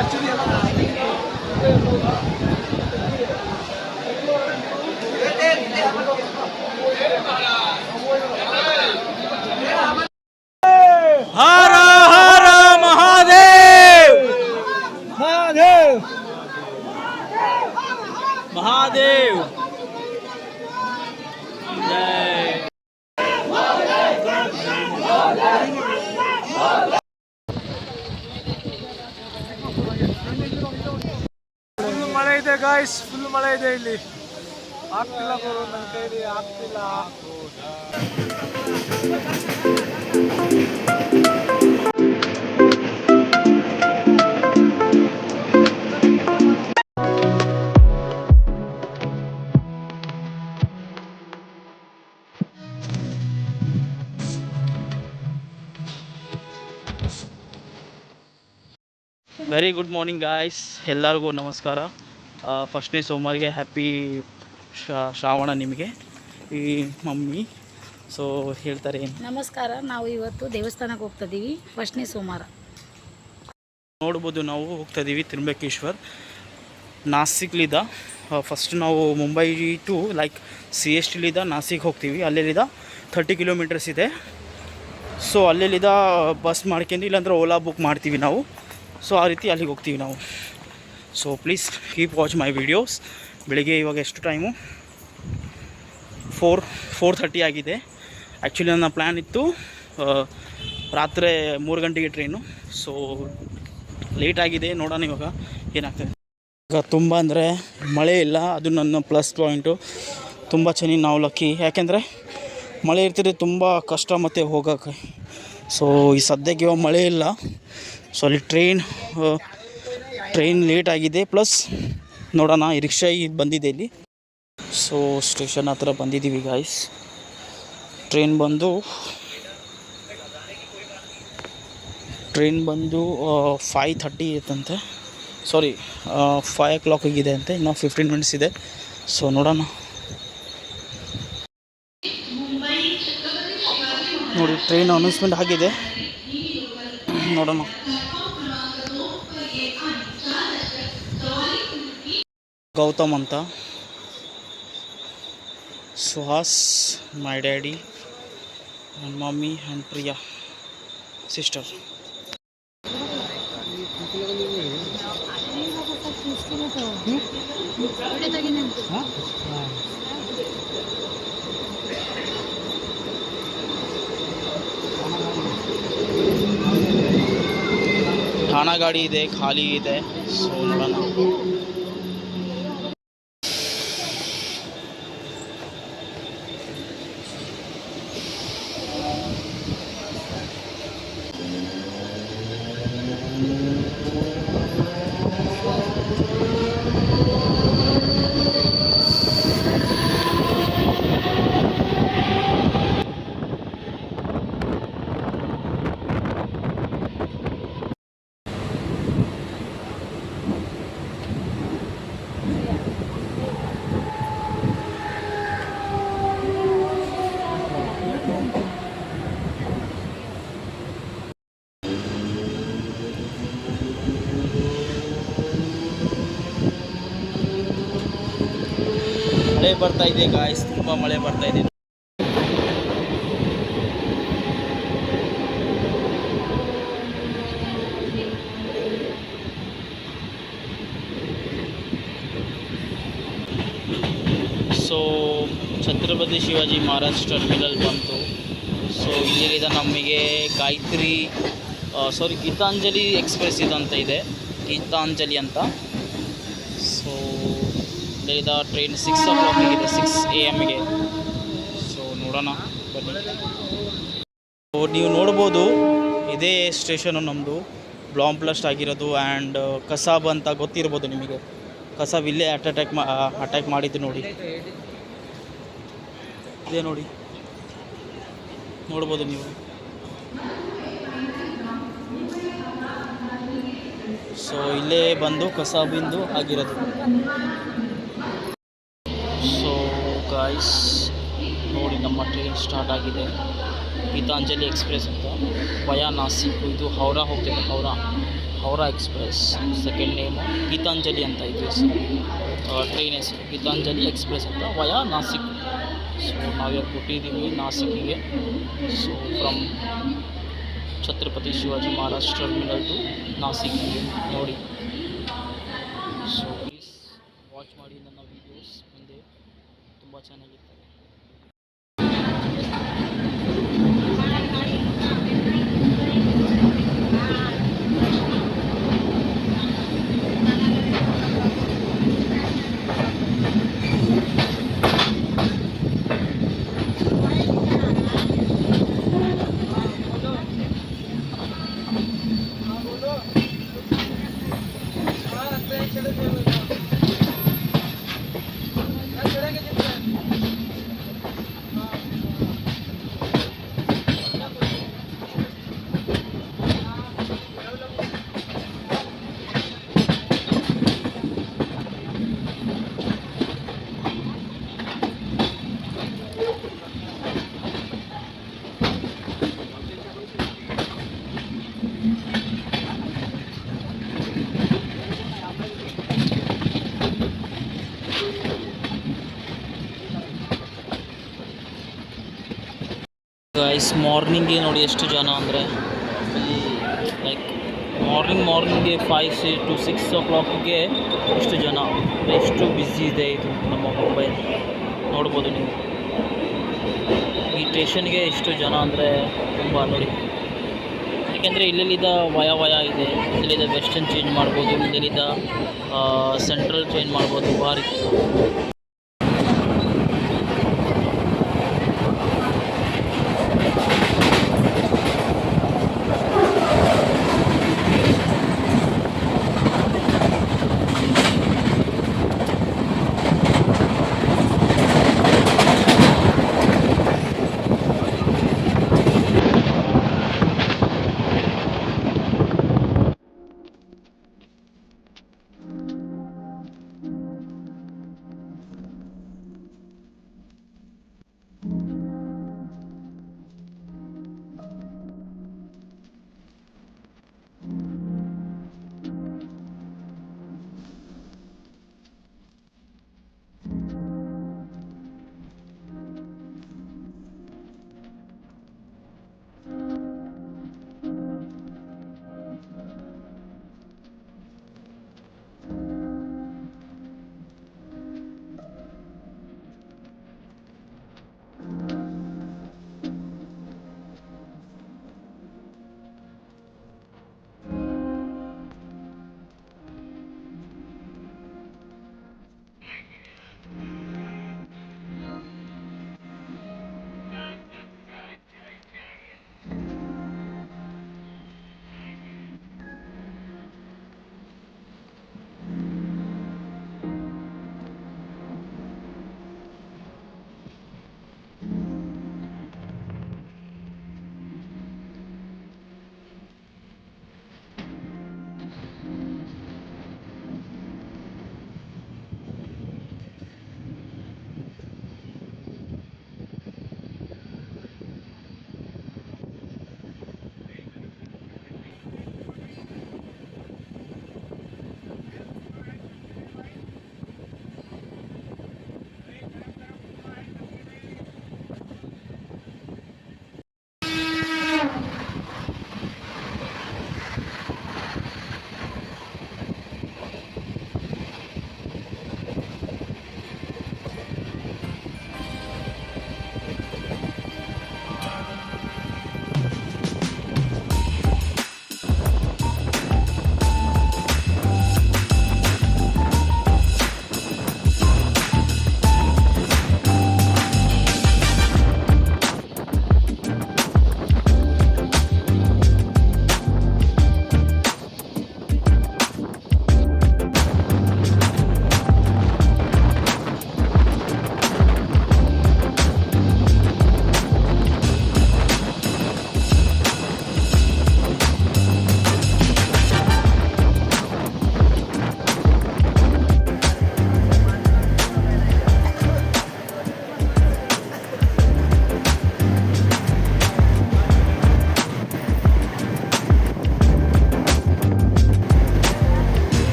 हर हर महादेव महादेव महादेव जय। ಫುಲ್ ಮಳೆ ಇದೆ ಗಾಯ್ಸ್, ಫುಲ್ ಮಳೆ ಇದೆ ಇಲ್ಲಿ. ಆಗ್ತಿಲ್ಲ ಗುರು, ನನ್ನ ಕೈಲಿ ಆಗ್ತಿಲ್ಲ. ವೆರಿ ಗುಡ್ ಮಾರ್ನಿಂಗ್ ಗಾಯ್ಸ್, ಎಲ್ಲರಿಗೂ ನಮಸ್ಕಾರ. ಫಸ್ಟ್ನೇ ಸೋಮವಾರಿಗೆ ಹ್ಯಾಪಿ ಶ್ರಾವಣ ನಿಮಗೆ. ಈ ಮಮ್ಮಿ ಸೊ ಹೇಳ್ತಾರೆ ಏನು? ನಮಸ್ಕಾರ. ನಾವು ಇವತ್ತು ದೇವಸ್ಥಾನಕ್ಕೆ ಹೋಗ್ತಿದ್ದೀವಿ, ಫಸ್ಟ್ನೇ ಸೋಮವಾರ. ನೋಡ್ಬೋದು ನಾವು ಹೋಗ್ತಾ ಇದ್ದೀವಿ ತ್ರಿಂಬಕೇಶ್ವರ್ ನಾಸಿಕ್ಲಿದ್ದ. ಫಸ್ಟ್ ನಾವು ಮುಂಬೈ ಟು ಲೈಕ್ CSTಲಿದ್ದ ನಾಸಿಕ್ ಹೋಗ್ತೀವಿ. ಅಲ್ಲೆಲ್ಲಿದ್ದ 30 ಕಿಲೋಮೀಟರ್ಸ್ ಇದೆ. ಸೊ ಅಲ್ಲೆಲ್ಲಿದ್ದ ಬಸ್ ಮಾಡ್ಕೊಂಡು ಇಲ್ಲಾಂದ್ರೆ ಓಲಾ ಬುಕ್ ಮಾಡ್ತೀವಿ ನಾವು. ಸೊ ಆ ರೀತಿ ಅಲ್ಲಿಗೆ ಹೋಗ್ತೀವಿ ನಾವು. So please keep watch my videos. ಬೆಳಿಗ್ಗೆ ಇವಾಗ ಎಷ್ಟು ಟೈಮು 4:30 ಆಗಿದೆ. ಆ್ಯಕ್ಚುಲಿ ನನ್ನ ಪ್ಲ್ಯಾನ್ ಇತ್ತು ರಾತ್ರಿ 3 ಗಂಟೆಗೆ ಟ್ರೈನು. ಸೊ ಲೇಟ್ ಆಗಿದೆ, ನೋಡೋಣ ಇವಾಗ ಏನಾಗ್ತದೆ. ಈಗ ತುಂಬ ಅಂದರೆ ಮಳೆ ಇಲ್ಲ, ಅದು ನನ್ನ ಪ್ಲಸ್ ಪಾಯಿಂಟು. ತುಂಬ ಚೆನ್ನಾಗಿ ನಾವು ಲಕ್ಕಿ, ಯಾಕೆಂದರೆ ಮಳೆ ಇರ್ತಿದ್ರೆ ತುಂಬ ಕಷ್ಟ ಮತ್ತು ಹೋಗೋಕ್ಕೆ. ಸೊ ಈ ಸದ್ಯಕ್ಕೆ ಇವಾಗ ಮಳೆ ಇಲ್ಲ. ಸೊ ಅಲ್ಲಿ ಟ್ರೈನ್ ಲೇಟ್ ಆಗಿದೆ. ಪ್ಲಸ್ ನೋಡೋಣ, ಈ ರಿಕ್ಷಾ ಬಂದಿದೆ ಇಲ್ಲಿ. ಸೊ ಸ್ಟೇಷನ್ ಹತ್ರ ಬಂದಿದ್ದೀವಿ ಗಾಯ್ಸ್. ಟ್ರೈನ್ ಬಂದು 5:30 ಇತ್ತಂತೆ. ಸಾರಿ 5 o'clock ಇದೆ ಅಂತೆ. ಇನ್ನೂ 15 ಮಿನಿಟ್ಸ್ ಇದೆ. ಸೊ ನೋಡೋಣ. ನೋಡಿ ಟ್ರೈನ್ ಅನೌನ್ಸ್ಮೆಂಟ್ ಆಗಿದೆ, ನೋಡೋಣ. ಗೌತಮ್ ಅಂತ, ಸುಹಾಸ್, ಮೈ daddy and mummy and Priya sister. ಠಾಣಾ ಗಾಡಿ ಇದೆ, ಖಾಲಿ ಇದೆ. ಸೊ ನೋಡೋಣ. ಮಳೆ ಬರ್ತಾ ಇದೆ ಗಾಯ್ಸ್, ತುಂಬ ಮಳೆ ಬರ್ತಾ ಇದೆ. ಸೊ ಛತ್ರಪತಿ ಶಿವಾಜಿ ಮಹಾರಾಜ್ ಟರ್ಮಿನಲ್ ಬಂತು. ಸೊ ಇಲ್ಲಿಂದ ನಮಗೆ ಗೀತಾಂಜಲಿ ಎಕ್ಸ್ಪ್ರೆಸ್ ಇದಂತ ಇದೆ, ಗೀತಾಂಜಲಿ ಅಂತ. ಸೊ ಇಲ್ಲಿಂದ ಟ್ರೈನ್ 6 o'clock ಇದೆ, 6 AM. ಸೊ ನೋಡೋಣ ಬನ್ನಿ. ಸೊ ನೀವು ನೋಡ್ಬೋದು, ಇದೇ ಸ್ಟೇಷನು ನಮ್ಮದು ಬ್ಲಾಂಪ್ಲಸ್ಟ್ ಆಗಿರೋದು. ಆ್ಯಂಡ್ ಕಸಾಬ್ ಅಂತ ಗೊತ್ತಿರ್ಬೋದು ನಿಮಗೆ. ಕಸಾಬ್ ಇಲ್ಲೇ ಅಟ್ಯಾಕ್ ಮಾಡಿದ್ದು ನೋಡಿ, ಇದೇ ನೋಡ್ಬೋದು ನೀವು. ಸೊ ಇಲ್ಲೇ ಬಂದು ಕಸಾಬಿಂದು ಆಗಿರೋದು. ಸೊ ಗಾಯ್ಸ್ ನೋಡಿ, ನಮ್ಮ ಟ್ರೈನ್ ಸ್ಟಾರ್ಟ್ ಆಗಿದೆ. ಗೀತಾಂಜಲಿ ಎಕ್ಸ್ಪ್ರೆಸ್ ಅಂತ ವಯಾ ನಾಸಿಕ್. ಇದು ಹೌರಾ ಹೋಗ್ತಿದೆ, Howrah. Howrah express. Second name Gitanjali ಅಂತ ಇದೆ ಟ್ರೈನ್ ಹೆಸರು ಗೀತಾಂಜಲಿ ಎಕ್ಸ್ಪ್ರೆಸ್ ಅಂತ ವಯಾ ನಾಸಿಕ್. ಸೊ ನಾವೀಗ ಕೊಟ್ಟಿದ್ದೀವಿ ನಾಸಿಕ್ಕಿಗೆ. So from Chhatrapati Shivaji Maharaj terminal to Nashik ನೋಡಿ. ಸೊ ಪ್ಲೀಸ್ ವಾಚ್ ಮಾಡಿ ನನ್ನ ವೀಡಿಯೋಸ್, ಮುಂದೆ ತುಂಬ ಚೆನ್ನಾಗಿರ್ತದೆ. ಗೈಸ್ ಮಾರ್ನಿಂಗ್ಗೆ ನೋಡಿ ಎಷ್ಟು ಜನ ಅಂದರೆ ಲೈಕ್ ಮಾರ್ನಿಂಗ್ಗೆ 5 to 6 o'clock ಎಷ್ಟು ಜನ, ಎಷ್ಟು ಬ್ಯುಸಿ ಇದೆ ಇದು ನಮ್ಮ ಮುಂಬೈ. ನೋಡ್ಬೋದು ನೀವು ಈ ಸ್ಟೇಷನ್ಗೆ ಎಷ್ಟು ಜನ ಅಂದರೆ ತುಂಬ ನೋಡಿ. ಯಾಕೆಂದರೆ ಇಲ್ಲೆಲ್ಲಿದ್ದ ವಯ ಇದೆ, ಇಲ್ಲಿದ್ದ ವೆಸ್ಟರ್ನ್ ಚೇಂಜ್ ಮಾಡ್ಬೋದು, ಇಲ್ಲೆಲ್ಲಿದ್ದ ಸೆಂಟ್ರಲ್ ಚೇಂಜ್ ಮಾಡ್ಬೋದು. ಭಾರಿ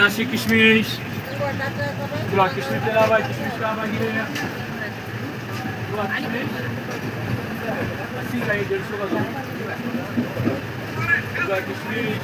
नाशिक किशमिश तुला किशमिश लावा किशमिश लावा अस्सी का 150 का तुला किशमिश